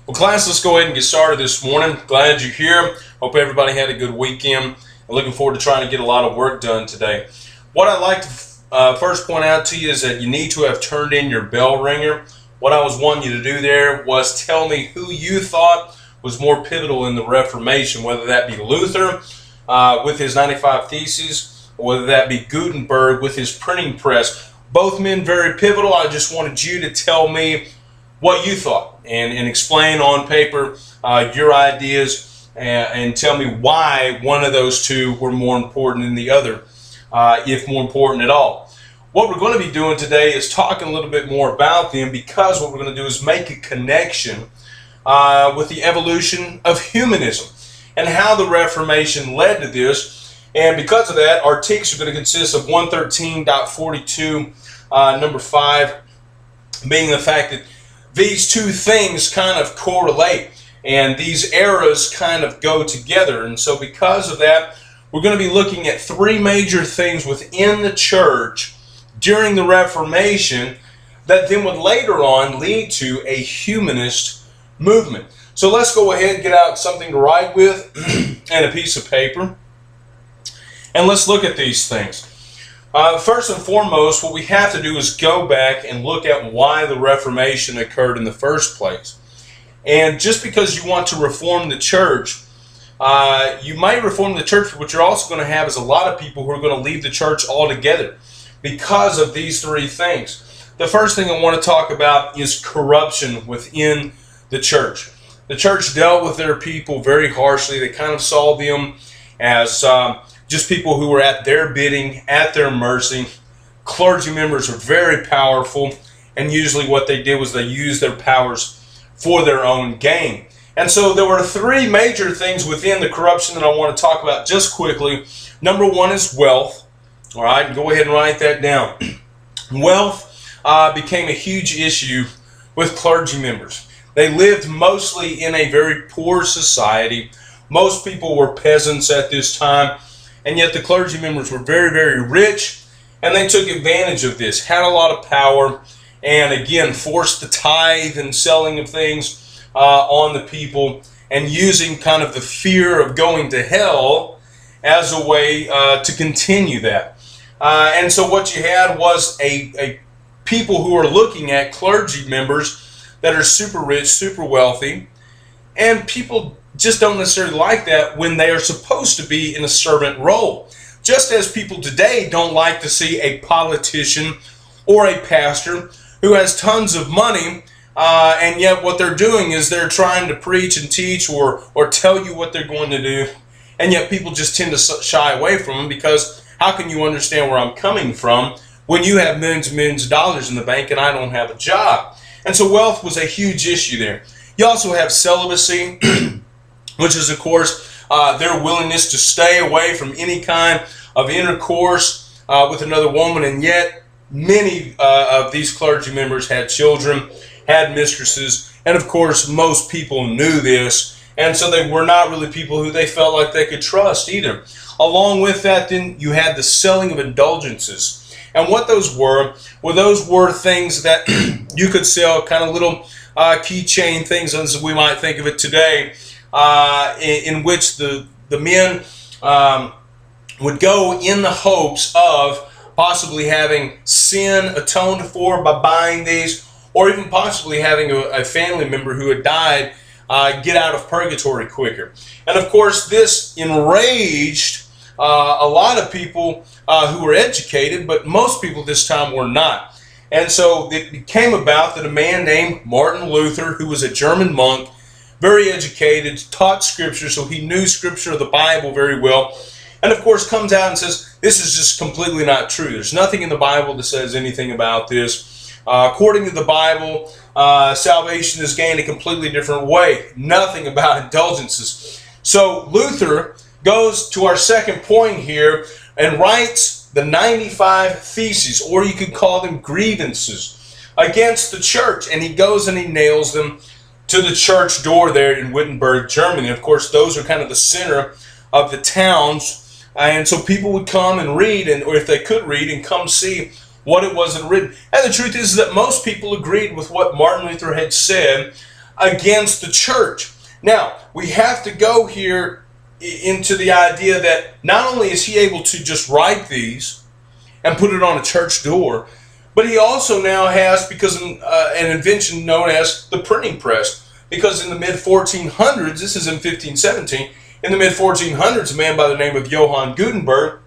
Well, class, let's go ahead and get started this morning. Glad you're here. Hope everybody had a good weekend. I'm looking forward to trying to get a lot of work done today. What I'd like to first point out to you is that you need to have turned in your bell ringer. What I was wanting you to do there was tell me who you thought was more pivotal in the Reformation, whether that be Luther with his 95 Theses, or whether that be Gutenberg with his printing press. Both men very pivotal. I just wanted you to tell me what you thought and explain on paper your ideas and tell me why one of those two were more important than the other, if more important at all. What we're going to be doing today is talking a little bit more about them, because what we're going to do is make a connection with the evolution of humanism and how the Reformation led to this. And because of that, our text are going to consist of 113.42, number 5, being the fact that these two things kind of correlate and these eras kind of go together. And so because of that, we're going to be looking at three major things within the church during the Reformation that then would later on lead to a humanist movement. So let's go ahead and get out something to write with and a piece of paper, and let's look at these things. First and foremost, what we have to do is go back and look at why the Reformation occurred in the first place. And just because you want to reform the church, you might reform the church, but what you're also going to have is a lot of people who are going to leave the church altogether because of these three things. The first thing I want to talk about is corruption within the church. The church dealt with their people very harshly. They kind of saw them as just people who were at their bidding, at their mercy. Clergy members are very powerful, and usually what they did was they used their powers for their own gain. And so there were three major things within the corruption that I want to talk about just quickly. Number one is wealth. All right, go ahead and write that down. Wealth became a huge issue with clergy members. They lived mostly in a very poor society. Most people were peasants at this time. And yet the clergy members were very, very rich, and they took advantage of this, had a lot of power, and again, forced the tithe and selling of things on the people, and using kind of the fear of going to hell as a way to continue that. And so what you had was a people who are looking at clergy members that are super rich, super wealthy, and people just don't necessarily like that when they are supposed to be in a servant role. Just as people today don't like to see a politician or a pastor who has tons of money, and yet what they're doing is they're trying to preach and teach or tell you what they're going to do, and yet people just tend to shy away from them, because how can you understand where I'm coming from when you have millions and millions of dollars in the bank and I don't have a job? And so wealth was a huge issue there. You also have celibacy, which is, of course, their willingness to stay away from any kind of intercourse with another woman. And yet, many of these clergy members had children, had mistresses, and of course, most people knew this. And so they were not really people who they felt like they could trust either. Along with that, then, you had the selling of indulgences. And what those were things that you could sell, kind of little keychain things, as we might think of it today, in which the men would go in the hopes of possibly having sin atoned for by buying these, or even possibly having a family member who had died get out of purgatory quicker. And of course, this enraged a lot of people who were educated, but most people this time were not. And so it came about that a man named Martin Luther, who was a German monk, very educated, taught Scripture, so he knew Scripture of the Bible very well, and of course comes out and says, this is just completely not true. There's nothing in the Bible that says anything about this. According to the Bible, salvation is gained a completely different way. Nothing about indulgences. So Luther goes to our second point here and writes the 95 Theses, or you could call them grievances, against the church. And he goes and he nails them to the church door there in Wittenberg, Germany. Of course, those are kind of the center of the towns. And so people would come and read, or if they could read, and come see what it was that written. And the truth is that most people agreed with what Martin Luther had said against the church. Now, we have to go here into the idea that not only is he able to just write these and put it on a church door, but he also now has, because of an invention known as the printing press. Because in the mid-1400s, this is in 1517, in the mid-1400s, a man by the name of Johann Gutenberg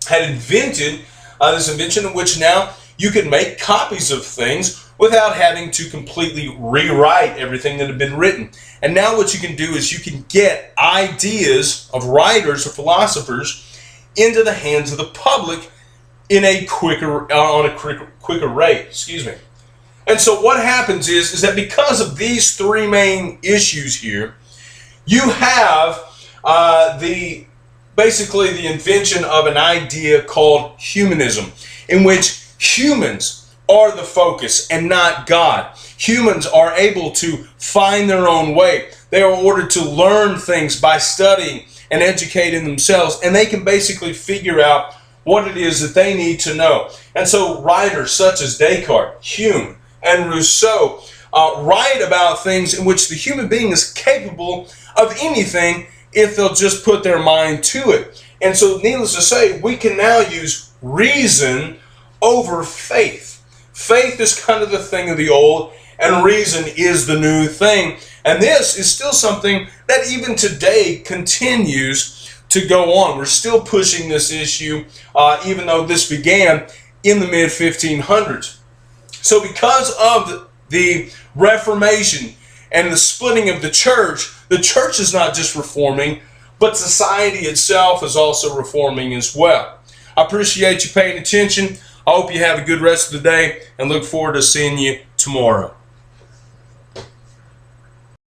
had invented this invention in which now you could make copies of things without having to completely rewrite everything that had been written. And now what you can do is you can get ideas of writers or philosophers into the hands of the public in a quicker rate. Excuse me. And so what happens is that because of these three main issues here, you have basically the invention of an idea called humanism, in which humans are the focus and not God. Humans are able to find their own way. They are ordered to learn things by studying and educating themselves, and they can basically figure out what it is that they need to know. And so writers such as Descartes, Hume, and Rousseau write about things in which the human being is capable of anything if they'll just put their mind to it. And so needless to say, we can now use reason over faith. Faith is kind of the thing of the old, and reason is the new thing. And this is still something that even today continues to go on. We're still pushing this issue, even though this began in the mid-1500s. So because of the Reformation and the splitting of the church is not just reforming, but society itself is also reforming as well. I appreciate you paying attention. I hope you have a good rest of the day and look forward to seeing you tomorrow.